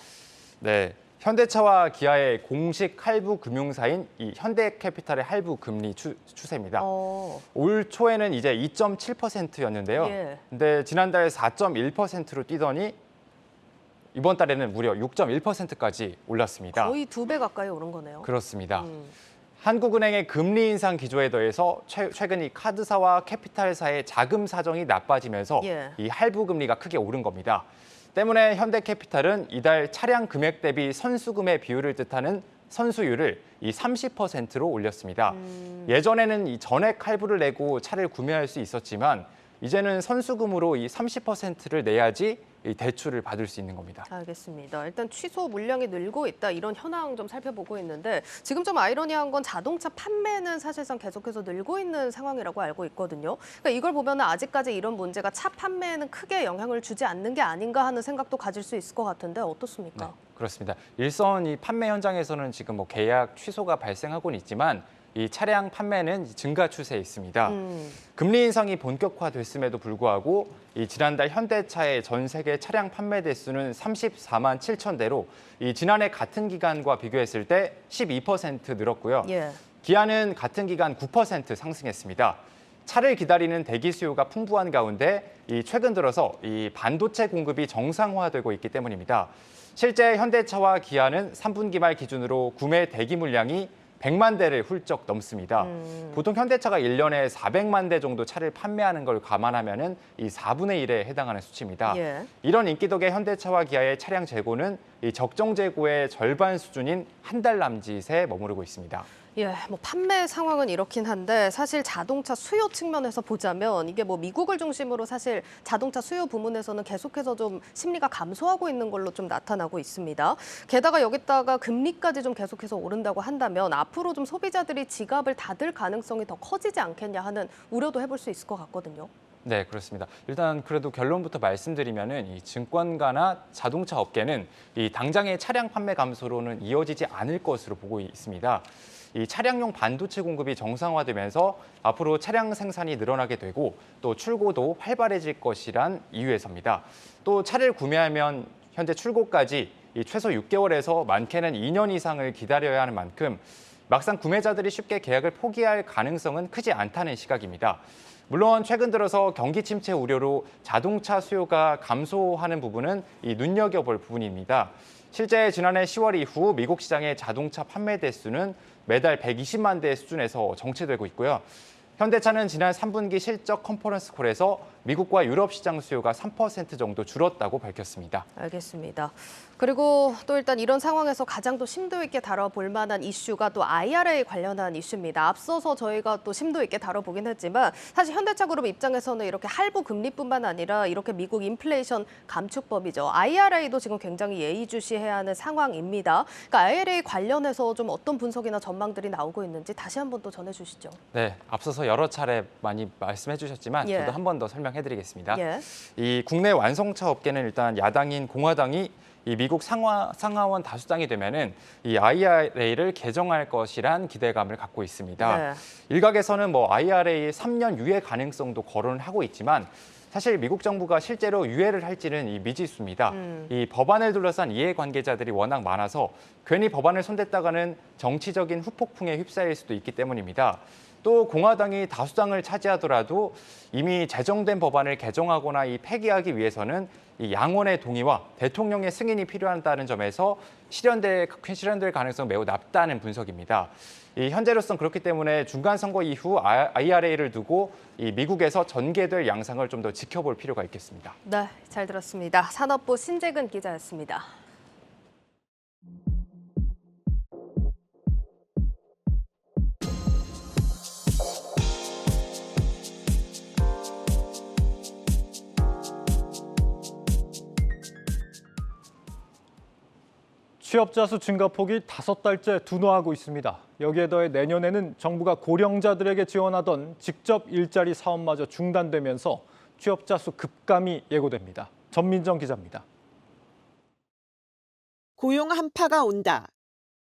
네, 현대차와 기아의 공식 할부 금융사인 이 현대캐피탈의 할부 금리 추세입니다. 올 초에는 이제 2.7%였는데요. 예. 근데 지난달 4.1%로 뛰더니 이번 달에는 무려 6.1%까지 올랐습니다. 거의 2배 가까이 오른 거네요. 그렇습니다. 한국은행의 금리 인상 기조에 더해서 최근 이 카드사와 캐피탈사의 자금 사정이 나빠지면서 예. 이 할부 금리가 크게 오른 겁니다. 때문에 현대캐피탈은 이달 차량 금액 대비 선수금의 비율을 뜻하는 선수율을 이 30%로 올렸습니다. 예전에는 이 전액 할부를 내고 차를 구매할 수 있었지만 이제는 선수금으로 이 30%를 내야지 이 대출을 받을 수 있는 겁니다. 알겠습니다. 일단 취소 물량이 늘고 있다 이런 현황 좀 살펴보고 있는데 지금 좀 아이러니한 건 자동차 판매는 사실상 계속해서 늘고 있는 상황이라고 알고 있거든요. 그러니까 이걸 보면 아직까지 이런 문제가 차 판매에는 크게 영향을 주지 않는 게 아닌가 하는 생각도 가질 수 있을 것 같은데 어떻습니까? 네, 그렇습니다. 일선 이 판매 현장에서는 지금 뭐 계약 취소가 발생하고는 있지만 이 차량 판매는 증가 추세에 있습니다. 금리 인상이 본격화됐음에도 불구하고 이 지난달 현대차의 전 세계 차량 판매 대수는 34만 7천 대로 이 지난해 같은 기간과 비교했을 때 12% 늘었고요. 예. 기아는 같은 기간 9% 상승했습니다. 차를 기다리는 대기 수요가 풍부한 가운데 이 최근 들어서 이 반도체 공급이 정상화되고 있기 때문입니다. 실제 현대차와 기아는 3분기 말 기준으로 구매 대기 물량이 100만 대를 훌쩍 넘습니다. 보통 현대차가 1년에 400만 대 정도 차를 판매하는 걸 감안하면은 이 4분의 1에 해당하는 수치입니다. 예. 이런 인기 덕에 현대차와 기아의 차량 재고는 이 적정 재고의 절반 수준인 한 달 남짓에 머무르고 있습니다. 예, 뭐 판매 상황은 이렇긴 한데 사실 자동차 수요 측면에서 보자면 이게 뭐 미국을 중심으로 사실 자동차 수요 부문에서는 계속해서 좀 심리가 감소하고 있는 걸로 좀 나타나고 있습니다. 게다가 여기다가 금리까지 좀 계속해서 오른다고 한다면 앞으로 좀 소비자들이 지갑을 닫을 가능성이 더 커지지 않겠냐 하는 우려도 해볼 수 있을 것 같거든요. 네, 그렇습니다. 일단 그래도 결론부터 말씀드리면은 이 증권가나 자동차 업계는 이 당장의 차량 판매 감소로는 이어지지 않을 것으로 보고 있습니다. 이 차량용 반도체 공급이 정상화되면서 앞으로 차량 생산이 늘어나게 되고 또 출고도 활발해질 것이란 이유에서입니다. 또 차를 구매하면 현재 출고까지 이 최소 6개월에서 많게는 2년 이상을 기다려야 하는 만큼 막상 구매자들이 쉽게 계약을 포기할 가능성은 크지 않다는 시각입니다. 물론 최근 들어서 경기 침체 우려로 자동차 수요가 감소하는 부분은 이 눈여겨볼 부분입니다. 실제 지난해 10월 이후 미국 시장의 자동차 판매 대수는 매달 120만 대 수준에서 정체되고 있고요. 현대차는 지난 3분기 실적 컨퍼런스 콜에서 미국과 유럽 시장 수요가 3% 정도 줄었다고 밝혔습니다. 알겠습니다. 그리고 또 일단 이런 상황에서 가장 또 심도 있게 다뤄볼 만한 이슈가 또 IRA 관련한 이슈입니다. 앞서서 저희가 또 심도 있게 다뤄보긴 했지만 사실 현대차 그룹 입장에서는 이렇게 할부 금리뿐만 아니라 이렇게 미국 인플레이션 감축법이죠. IRA도 지금 굉장히 예의주시해야 하는 상황입니다. 그러니까 IRA 관련해서 좀 어떤 분석이나 전망들이 나오고 있는지 다시 한번 또 전해주시죠. 네, 앞서서 여러 차례 많이 말씀해 주셨지만 예. 저도 한 번 더 설명해 드리겠습니다. 예. 이 국내 완성차 업계는 일단 야당인 공화당이 이 미국 상하원 다수당이 되면은 이 IRA를 개정할 것이란 기대감을 갖고 있습니다. 네. 일각에서는 뭐 IRA 3년 유예 가능성도 거론을 하고 있지만 사실 미국 정부가 실제로 유예를 할지는 이 미지수입니다. 이 법안을 둘러싼 이해관계자들이 워낙 많아서 괜히 법안을 손댔다가는 정치적인 후폭풍에 휩싸일 수도 있기 때문입니다. 또 공화당이 다수당을 차지하더라도 이미 제정된 법안을 개정하거나 이 폐기하기 위해서는 이 양원의 동의와 대통령의 승인이 필요하다는 점에서 실현될 가능성 매우 낮다는 분석입니다. 이 현재로선 그렇기 때문에 중간 선거 이후 IRA를 두고 이 미국에서 전개될 양상을 좀 더 지켜볼 필요가 있겠습니다. 네, 잘 들었습니다. 산업부 신재근 기자였습니다. 취업자 수 증가폭이 5달째 둔화하고 있습니다. 여기에 더해 내년에는 정부가 고령자들에게 지원하던 직접 일자리 사업마저 중단되면서 취업자 수 급감이 예고됩니다. 전민정 기자입니다. 고용 한파가 온다.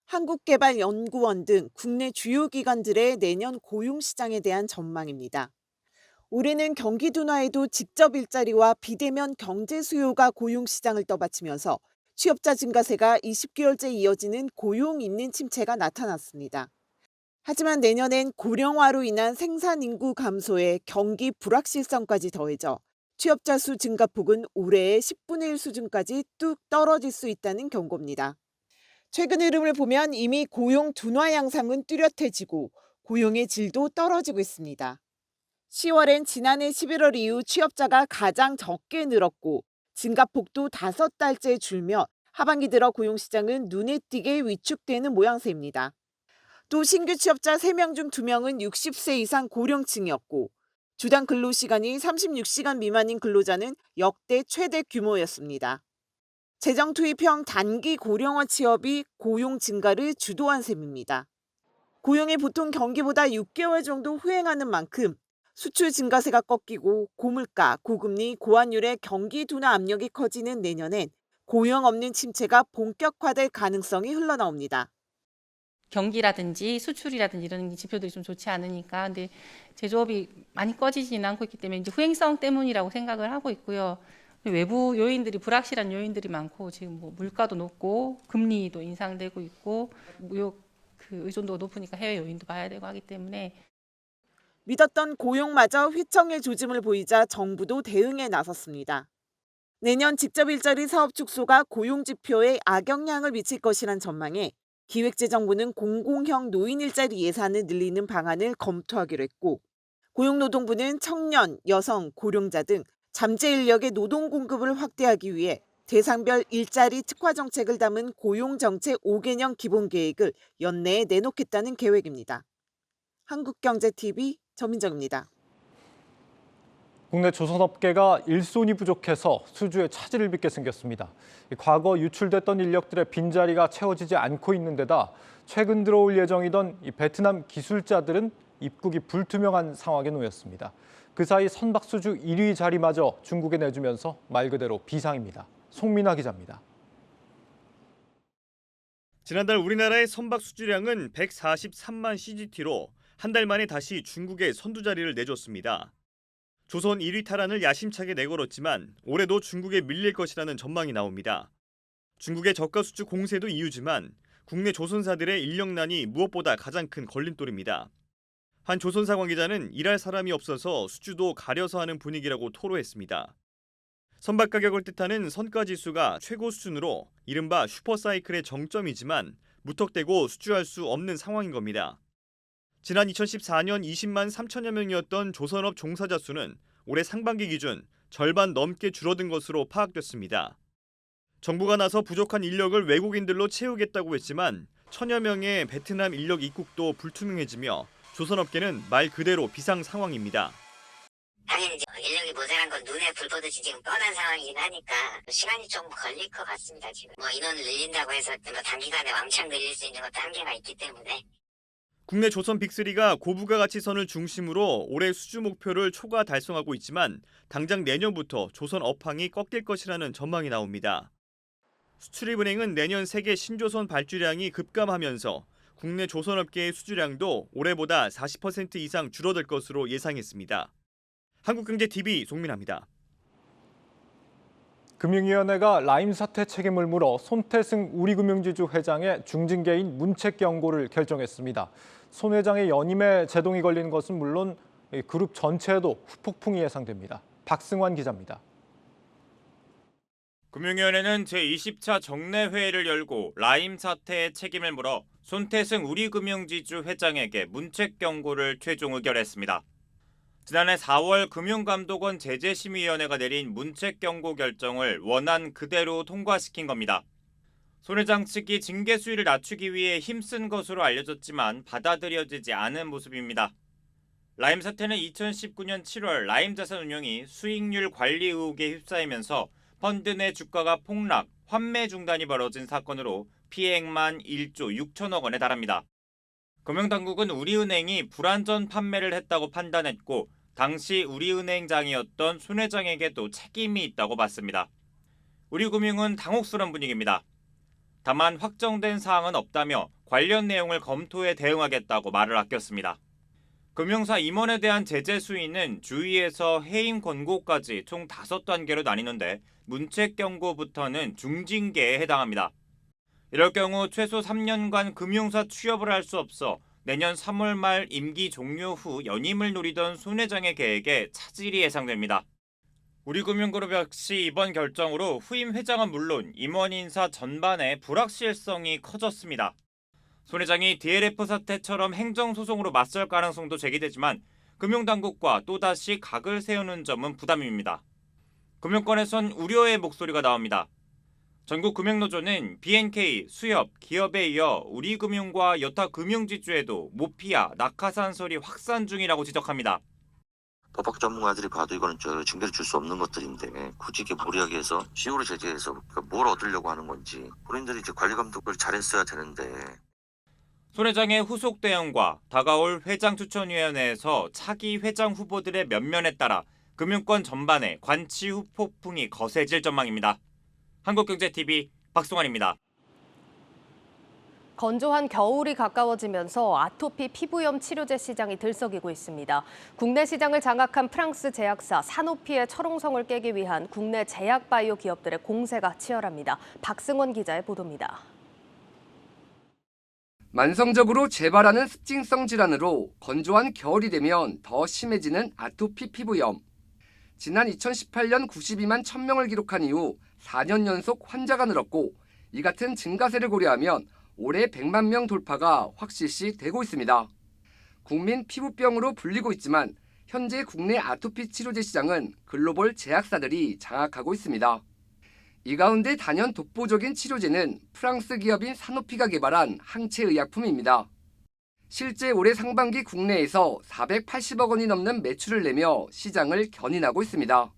한국개발연구원 등 국내 주요 기관들의 내년 고용 시장에 대한 전망입니다. 올해는 경기 둔화에도 직접 일자리와 비대면 경제 수요가 고용 시장을 떠받치면서 취업자 증가세가 20개월째 이어지는 고용 있는 침체가 나타났습니다. 하지만 내년엔 고령화로 인한 생산 인구 감소에 경기 불확실성까지 더해져 취업자 수 증가폭은 올해의 10분의 1 수준까지 뚝 떨어질 수 있다는 경고입니다. 최근 흐름을 보면 이미 고용 둔화 양상은 뚜렷해지고 고용의 질도 떨어지고 있습니다. 10월엔 지난해 11월 이후 취업자가 가장 적게 늘었고 증가폭도 5달째 줄며 하반기 들어 고용시장은 눈에 띄게 위축되는 모양새입니다. 또 신규 취업자 3명 중 2명은 60세 이상 고령층이었고 주당 근로시간이 36시간 미만인 근로자는 역대 최대 규모였습니다. 재정 투입형 단기 고령화 취업이 고용 증가를 주도한 셈입니다. 고용이 보통 경기보다 6개월 정도 후행하는 만큼 수출 증가세가 꺾이고 고물가, 고금리, 고환율의 경기 둔화 압력이 커지는 내년엔 고용 없는 침체가 본격화될 가능성이 흘러나옵니다. 경기라든지 수출이라든지 이런 지표들이 좀 좋지 않으니까 근데 제조업이 많이 꺼지지는 않고 있기 때문에 이제 후행성 때문이라고 생각을 하고 있고요. 외부 요인들이 불확실한 요인들이 많고 지금 뭐 물가도 높고 금리도 인상되고 있고 무역 의존도가 높으니까 해외 요인도 봐야 되고 하기 때문에 믿었던 고용마저 휘청일 조짐을 보이자 정부도 대응에 나섰습니다. 내년 직접 일자리 사업 축소가 고용 지표에 악영향을 미칠 것이란 전망에 기획재정부는 공공형 노인 일자리 예산을 늘리는 방안을 검토하기로 했고 고용노동부는 청년, 여성, 고령자 등 잠재 인력의 노동 공급을 확대하기 위해 대상별 일자리 특화 정책을 담은 고용정책 5개년 기본계획을 연내에 내놓겠다는 계획입니다. 한국경제TV 전민정입니다. 국내 조선업계가 일손이 부족해서 수주에 차질을 빚게 생겼습니다. 과거 유출됐던 인력들의 빈자리가 채워지지 않고 있는 데다 최근 들어올 예정이던 베트남 기술자들은 입국이 불투명한 상황에 놓였습니다. 그 사이 선박 수주 1위 자리마저 중국에 내주면서 말 그대로 비상입니다. 송민아 기자입니다. 지난달 우리나라의 선박 수주량은 143만 CGT로 한 달 만에 다시 중국에 선두 자리를 내줬습니다. 조선 1위 탈환을 야심차게 내걸었지만 올해도 중국에 밀릴 것이라는 전망이 나옵니다. 중국의 저가 수주 공세도 이유지만 국내 조선사들의 인력난이 무엇보다 가장 큰 걸림돌입니다. 한 조선사 관계자는 일할 사람이 없어서 수주도 가려서 하는 분위기라고 토로했습니다. 선박 가격을 뜻하는 선가지수가 최고 수준으로 이른바 슈퍼사이클의 정점이지만 무턱대고 수주할 수 없는 상황인 겁니다. 지난 2014년 20만 3천여 명이었던 조선업 종사자 수는 올해 상반기 기준 절반 넘게 줄어든 것으로 파악됐습니다. 정부가 나서 부족한 인력을 외국인들로 채우겠다고 했지만 천여 명의 베트남 인력 입국도 불투명해지며 조선업계는 말 그대로 비상 상황입니다. 당연히 인력이 모자란 건 눈에 불 보듯이 지금 뻔한 상황이긴 하니까 시간이 좀 걸릴 것 같습니다. 지금 인원을 늘린다고 해서 단기간에 왕창 늘릴 수 있는 것도 한계가 있기 때문에. 국내 조선 빅3가 고부가 가치선을 중심으로 올해 수주 목표를 초과 달성하고 있지만 당장 내년부터 조선 업황이 꺾일 것이라는 전망이 나옵니다. 수출입은행은 내년 세계 신조선 발주량이 급감하면서 국내 조선업계의 수주량도 올해보다 40% 이상 줄어들 것으로 예상했습니다. 한국경제TV 송민아입니다. 금융위원회가 라임 사태 책임을 물어 손태승 우리금융지주 회장의 중징계인 문책 경고를 결정했습니다. 손 회장의 연임에 제동이 걸리는 것은 물론 그룹 전체에도 후폭풍이 예상됩니다. 박승환 기자입니다. 금융위원회는 제20차 정례회의를 열고 라임 사태의 책임을 물어 손태승 우리금융지주 회장에게 문책 경고를 최종 의결했습니다. 지난해 4월 금융감독원 제재심의위원회가 내린 문책 경고 결정을 원안 그대로 통과시킨 겁니다. 손 회장 측이 징계 수위를 낮추기 위해 힘쓴 것으로 알려졌지만 받아들여지지 않은 모습입니다. 라임 사태는 2019년 7월 라임 자산운용이 수익률 관리 의혹에 휩싸이면서 펀드 내 주가가 폭락, 환매 중단이 벌어진 사건으로 피해액만 1조 6천억 원에 달합니다. 금융당국은 우리은행이 불안전 판매를 했다고 판단했고 당시 우리은행장이었던 손 회장에게도 책임이 있다고 봤습니다. 우리금융은 당혹스러운 분위기입니다. 다만 확정된 사항은 없다며 관련 내용을 검토해 대응하겠다고 말을 아꼈습니다. 금융사 임원에 대한 제재 수위는 주의에서 해임 권고까지 총 5단계로 나뉘는데 문책 경고부터는 중징계에 해당합니다. 이럴 경우 최소 3년간 금융사 취업을 할 수 없어 내년 3월 말 임기 종료 후 연임을 노리던 손 회장의 계획에 차질이 예상됩니다. 우리금융그룹 역시 이번 결정으로 후임 회장은 물론 임원 인사 전반에 불확실성이 커졌습니다. 손 회장이 DLF 사태처럼 행정소송으로 맞설 가능성도 제기되지만 금융당국과 또다시 각을 세우는 점은 부담입니다. 금융권에선 우려의 목소리가 나옵니다. 전국금융노조는 BNK, 수협, 기업에 이어 우리금융과 여타 금융지주에도 모피아, 낙하산 설이 확산 중이라고 지적합니다. 법학 전문가들이 봐도 이거는 징계를 줄 수 없는 것들인데 굳이 이렇게 무리하게 해서 시효를 제재해서 뭘 얻으려고 하는 건지 본인들이 이제 관리 감독을 잘했어야 되는데. 손 회장의 후속 대응과 다가올 회장 추천위원회에서 차기 회장 후보들의 면면에 따라 금융권 전반에 관치 후폭풍이 거세질 전망입니다. 한국경제TV 박승환입니다. 건조한 겨울이 가까워지면서 아토피 피부염 치료제 시장이 들썩이고 있습니다. 국내 시장을 장악한 프랑스 제약사 사노피의 철옹성을 깨기 위한 국내 제약 바이오 기업들의 공세가 치열합니다. 박승원 기자의 보도입니다. 만성적으로 재발하는 습진성 질환으로 건조한 겨울이 되면 더 심해지는 아토피 피부염. 지난 2018년 92만 1000명을 기록한 이후 4년 연속 환자가 늘었고 이 같은 증가세를 고려하면 올해 100만 명 돌파가 확실시 되고 있습니다. 국민 피부병으로 불리고 있지만 현재 국내 아토피 치료제 시장은 글로벌 제약사들이 장악하고 있습니다. 이 가운데 단연 독보적인 치료제는 프랑스 기업인 사노피가 개발한 항체 의약품입니다. 실제 올해 상반기 국내에서 480억 원이 넘는 매출을 내며 시장을 견인하고 있습니다.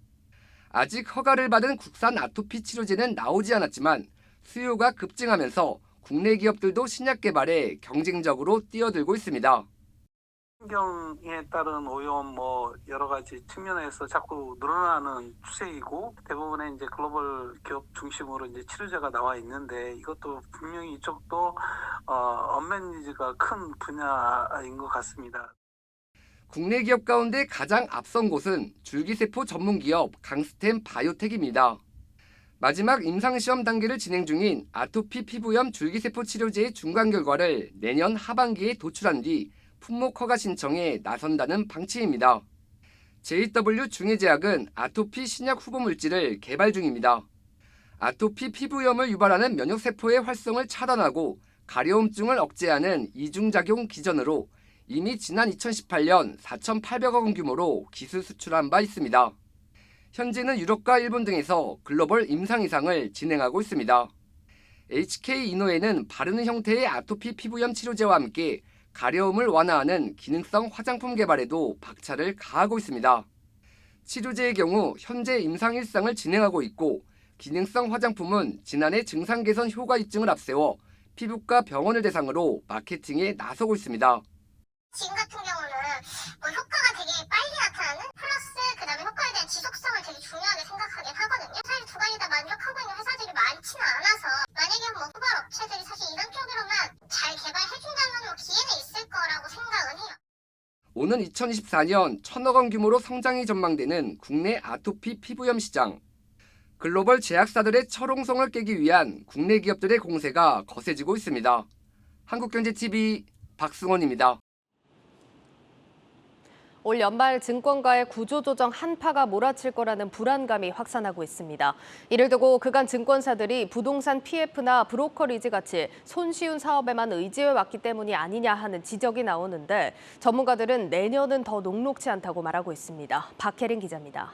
아직 허가를 받은 국산 아토피 치료제는 나오지 않았지만 수요가 급증하면서 국내 기업들도 신약 개발에 경쟁적으로 뛰어들고 있습니다. 환경에 따른 오염 여러 가지 측면에서 자꾸 늘어나는 추세이고 대부분의 이제 글로벌 기업 중심으로 이제 치료제가 나와 있는데 이것도 분명히 이쪽도 언맷 니즈가 큰 분야인 것 같습니다. 국내 기업 가운데 가장 앞선 곳은 줄기세포 전문 기업 강스템 바이오텍입니다. 마지막 임상시험 단계를 진행 중인 아토피 피부염 줄기세포 치료제의 중간 결과를 내년 하반기에 도출한 뒤 품목 허가 신청에 나선다는 방침입니다. JW 중해제약은 아토피 신약 후보 물질을 개발 중입니다. 아토피 피부염을 유발하는 면역세포의 활성을 차단하고 가려움증을 억제하는 이중작용 기전으로 이미 지난 2018년 4,800억 원 규모로 기술 수출한 바 있습니다. 현재는 유럽과 일본 등에서 글로벌 임상 이상을 진행하고 있습니다. HK 이노에는 바르는 형태의 아토피 피부염 치료제와 함께 가려움을 완화하는 기능성 화장품 개발에도 박차를 가하고 있습니다. 치료제의 경우 현재 임상 1상을 진행하고 있고 기능성 화장품은 지난해 증상 개선 효과 입증을 앞세워 피부과 병원을 대상으로 마케팅에 나서고 있습니다. 지금 같은 경우는 효과가 되게 빨리 나타나는 플러스 그다음에 효과에 대한 지속성을 되게 중요하게 생각하긴 하거든요. 사실 주간이 다 만족하고 있는 회사들이 많지는 않아서 만약에 뭐 후발 업체들이 사실 이런 쪽으로만 잘 개발해준다면 뭐 기회는 있을 거라고 생각은 해요. 오는 2024년 1,000억 원 규모로 성장이 전망되는 국내 아토피 피부염 시장. 글로벌 제약사들의 철옹성을 깨기 위한 국내 기업들의 공세가 거세지고 있습니다. 한국경제TV 박승원입니다. 올 연말 증권가의 구조조정 한파가 몰아칠 거라는 불안감이 확산하고 있습니다. 이를 두고 그간 증권사들이 부동산 PF나 브로커리지 같이 손쉬운 사업에만 의지해왔기 때문이 아니냐 하는 지적이 나오는데 전문가들은 내년은 더 녹록지 않다고 말하고 있습니다. 박혜린 기자입니다.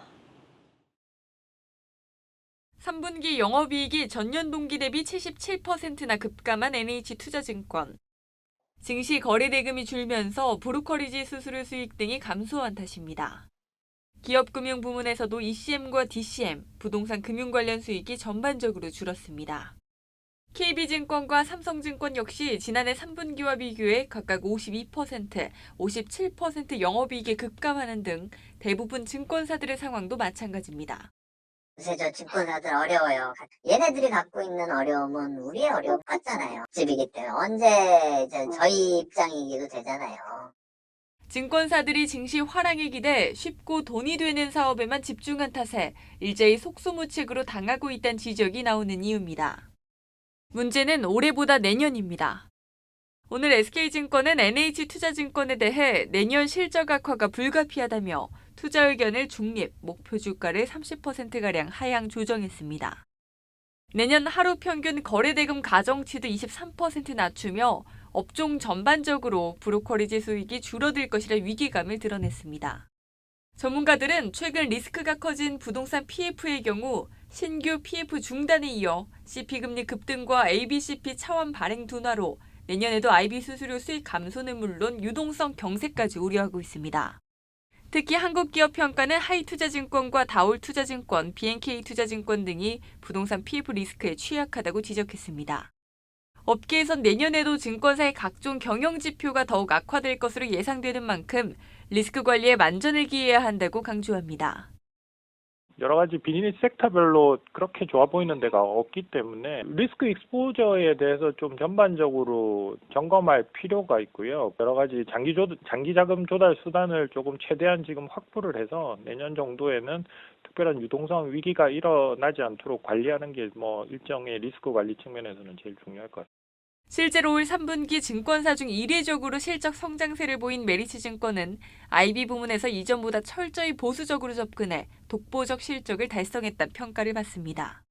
3분기 영업이익이 전년 동기 대비 77%나 급감한 NH투자증권. 증시 거래 대금이 줄면서 브로커리지 수수료 수익 등이 감소한 탓입니다. 기업금융 부문에서도 ECM과 DCM, 부동산 금융 관련 수익이 전반적으로 줄었습니다. KB증권과 삼성증권 역시 지난해 3분기와 비교해 각각 52%, 57% 영업이익이 급감하는 등 대부분 증권사들의 상황도 마찬가지입니다. 요새 저 증권사들 어려워요. 얘네들이 갖고 있는 어려움은 우리의 어려움 같잖아요. 집이기 때문에 언제 저희 입장이기도 되잖아요. 증권사들이 증시 화랑에 기대 쉽고 돈이 되는 사업에만 집중한 탓에 일제히 속수무책으로 당하고 있다는 지적이 나오는 이유입니다. 문제는 올해보다 내년입니다. 오늘 SK증권은 NH투자증권에 대해 내년 실적 악화가 불가피하다며 투자 의견을 중립, 목표 주가를 30%가량 하향 조정했습니다. 내년 하루 평균 거래대금 가정치도 23% 낮추며 업종 전반적으로 브로커리지 수익이 줄어들 것이라 위기감을 드러냈습니다. 전문가들은 최근 리스크가 커진 부동산 PF의 경우 신규 PF 중단에 이어 CP금리 급등과 ABCP 차원 발행 둔화로 내년에도 IB 수수료 수익 감소는 물론 유동성 경세까지 우려하고 있습니다. 특히 한국기업평가는 하이투자증권과 다올투자증권, BNK투자증권 등이 부동산 PF 리스크에 취약하다고 지적했습니다. 업계에선 내년에도 증권사의 각종 경영지표가 더욱 악화될 것으로 예상되는 만큼 리스크 관리에 만전을 기해야 한다고 강조합니다. 여러 가지 비즈니스 섹터별로 그렇게 좋아 보이는 데가 없기 때문에 리스크 익스포저에 대해서 좀 전반적으로 점검할 필요가 있고요. 여러 가지 장기 자금 조달 수단을 조금 최대한 지금 확보를 해서 내년 정도에는 특별한 유동성 위기가 일어나지 않도록 관리하는 게 일정의 리스크 관리 측면에서는 제일 중요할 것 같습니다. 실제로 올 3분기 증권사 중 이례적으로 실적 성장세를 보인 메리츠증권은 IB 부문에서 이전보다 철저히 보수적으로 접근해 독보적 실적을 달성했다는 평가를 받습니다.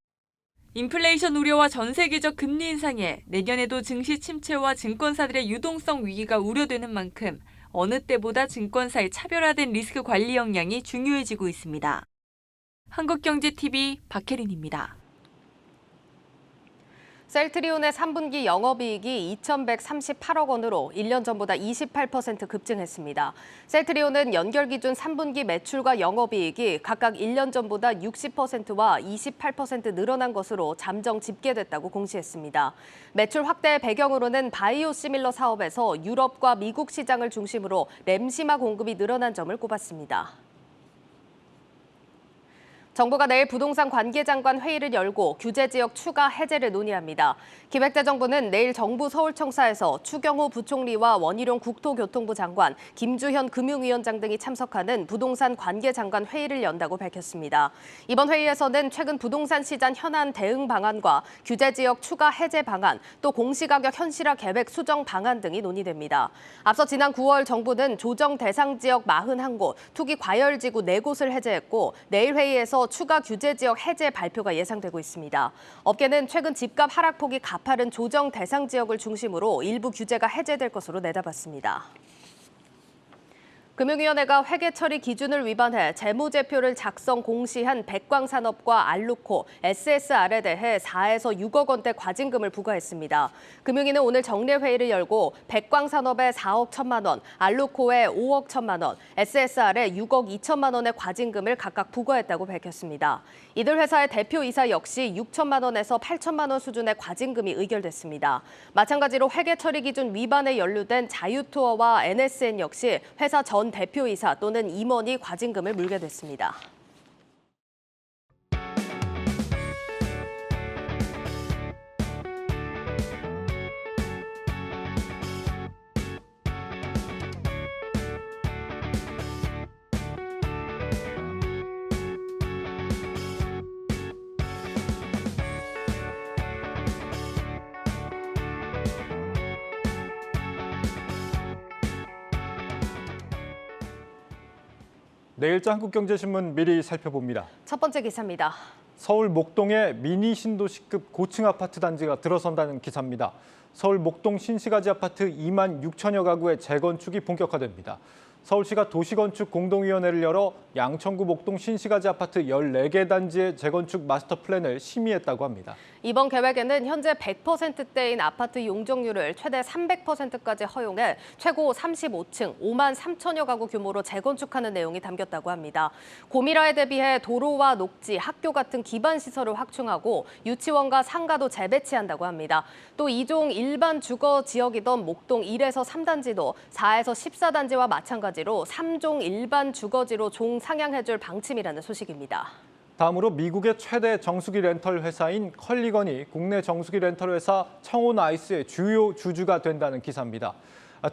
인플레이션 우려와 전 세계적 금리 인상에 내년에도 증시 침체와 증권사들의 유동성 위기가 우려되는 만큼 어느 때보다 증권사의 차별화된 리스크 관리 역량이 중요해지고 있습니다. 한국경제TV 박혜린입니다. 셀트리온의 3분기 영업이익이 2,138억 원으로 1년 전보다 28% 급증했습니다. 셀트리온은 연결 기준 3분기 매출과 영업이익이 각각 1년 전보다 60%와 28% 늘어난 것으로 잠정 집계됐다고 공시했습니다. 매출 확대의 배경으로는 바이오시밀러 사업에서 유럽과 미국 시장을 중심으로 램시마 공급이 늘어난 점을 꼽았습니다. 정부가 내일 부동산 관계장관 회의를 열고 규제 지역 추가 해제를 논의합니다. 기획재정부는 내일 정부 서울청사에서 추경호 부총리와 원희룡 국토교통부 장관, 김주현 금융위원장 등이 참석하는 부동산 관계장관 회의를 연다고 밝혔습니다. 이번 회의에서는 최근 부동산 시장 현안 대응 방안과 규제 지역 추가 해제 방안, 또 공시가격 현실화 계획 수정 방안 등이 논의됩니다. 앞서 지난 9월 정부는 조정 대상 지역 41곳, 투기 과열지구 4곳을 해제했고 내일 회의에서 추가 규제 지역 해제 발표가 예상되고 있습니다. 업계는 최근 집값 하락폭이 가파른 조정 대상 지역을 중심으로 일부 규제가 해제될 것으로 내다봤습니다. 금융위원회가 회계 처리 기준을 위반해 재무제표를 작성 공시한 백광산업과 알루코, SSR에 대해 4에서 6억 원대 과징금을 부과했습니다. 금융위는 오늘 정례회의를 열고 백광산업에 4억 1천만 원, 알루코에 5억 1천만 원, SSR에 6억 2천만 원의 과징금을 각각 부과했다고 밝혔습니다. 이들 회사의 대표이사 역시 6천만 원에서 8천만 원 수준의 과징금이 의결됐습니다. 마찬가지로 회계 처리 기준 위반에 연루된 자유투어와 NSN 역시 회사 전 대표이사 또는 임원이 과징금을 물게 됐습니다. 내일자 한국경제신문 미리 살펴봅니다. 첫 번째 기사입니다. 서울 목동에 미니 신도시급 고층 아파트 단지가 들어선다는 기사입니다. 서울 목동 신시가지 아파트 2만 6천여 가구의 재건축이 본격화됩니다. 서울시가 도시건축 공동위원회를 열어 양천구 목동 신시가지 아파트 14개 단지의 재건축 마스터 플랜을 심의했다고 합니다. 이번 계획에는 현재 100%대인 아파트 용적률을 최대 300%까지 허용해 최고 35층 5만 3천여 가구 규모로 재건축하는 내용이 담겼다고 합니다. 고밀화에 대비해 도로와 녹지, 학교 같은 기반 시설을 확충하고 유치원과 상가도 재배치한다고 합니다. 또 2종 일반 주거 지역이던 목동 1에서 3단지도 4에서 14단지와 마찬가지로 3종 일반 주거지로 종상향해줄 방침이라는 소식입니다. 다음으로 미국의 최대 정수기 렌털 회사인 컬리건이 국내 정수기 렌털 회사 청호나이스의 주요 주주가 된다는 기사입니다.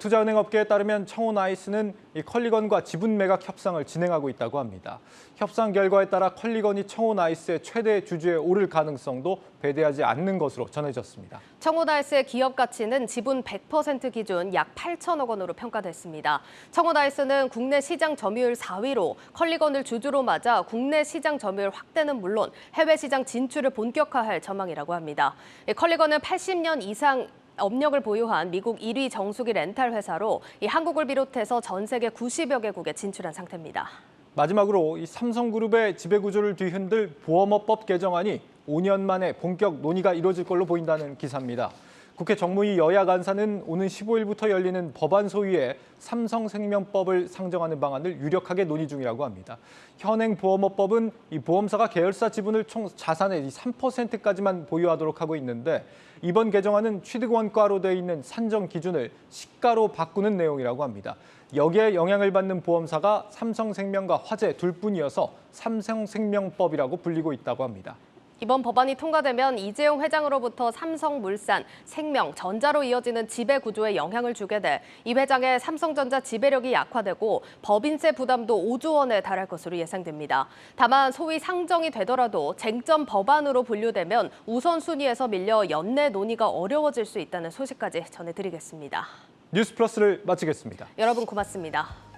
투자은행 업계에 따르면 청호나이스는 이 컬리건과 지분 매각 협상을 진행하고 있다고 합니다. 협상 결과에 따라 컬리건이 청호나이스의 최대 주주에 오를 가능성도 배제하지 않는 것으로 전해졌습니다. 청호나이스의 기업 가치는 지분 100% 기준 약 8천억 원으로 평가됐습니다. 청호나이스는 국내 시장 점유율 4위로 컬리건을 주주로 맞아 국내 시장 점유율 확대는 물론 해외 시장 진출을 본격화할 전망이라고 합니다. 컬리건은 80년 이상 업력을 보유한 미국 1위 정수기 렌탈 회사로 한국을 비롯해서 전 세계 90여 개국에 진출한 상태입니다. 마지막으로 이 삼성그룹의 지배구조를 뒤흔들 보험업법 개정안이 5년 만에 본격 논의가 이루어질 걸로 보인다는 기사입니다. 국회 정무위 여야 간사는 오는 15일부터 열리는 법안 소위에 삼성생명법을 상정하는 방안을 유력하게 논의 중이라고 합니다. 현행 보험업법은 이 보험사가 계열사 지분을 총 자산의 3%까지만 보유하도록 하고 있는데 이번 개정안은 취득원가로 돼 있는 산정 기준을 시가로 바꾸는 내용이라고 합니다. 여기에 영향을 받는 보험사가 삼성생명과 화재 둘뿐이어서 삼성생명법이라고 불리고 있다고 합니다. 이번 법안이 통과되면 이재용 회장으로부터 삼성물산, 생명, 전자로 이어지는 지배 구조에 영향을 주게 돼 이 회장의 삼성전자 지배력이 약화되고 법인세 부담도 5조 원에 달할 것으로 예상됩니다. 다만 소위 상정이 되더라도 쟁점 법안으로 분류되면 우선순위에서 밀려 연내 논의가 어려워질 수 있다는 소식까지 전해드리겠습니다. 뉴스플러스를 마치겠습니다. 여러분 고맙습니다.